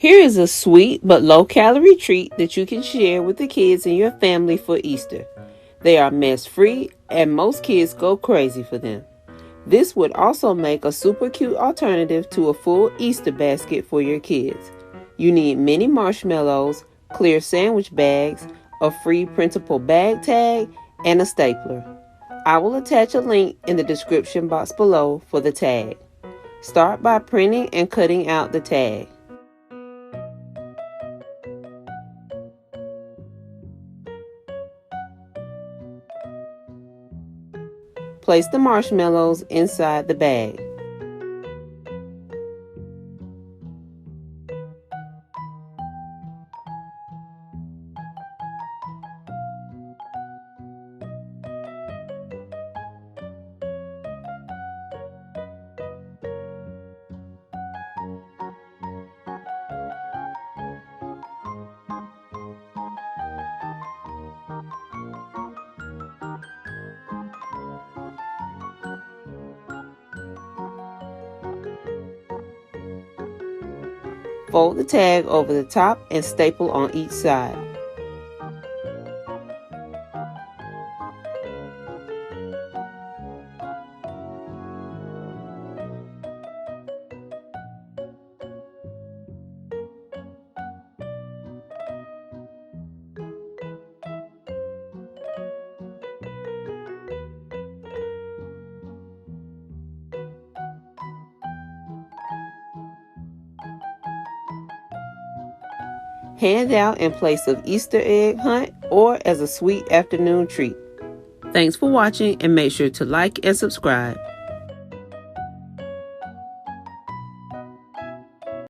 Here is a sweet but low-calorie treat that you can share with the kids in your family for Easter. They are mess-free and most kids go crazy for them. This would also make a super cute alternative to a full Easter basket for your kids. You need mini marshmallows, clear sandwich bags, a free printable bag tag, and a stapler. I will attach a link in the description box below for the tag. Start by printing and cutting out the tag. Place the marshmallows inside the bag. Fold the tag over the top and staple on each side. Hand out in place of Easter egg hunt or as a sweet afternoon treat. Thanks for watching and make sure to like and subscribe.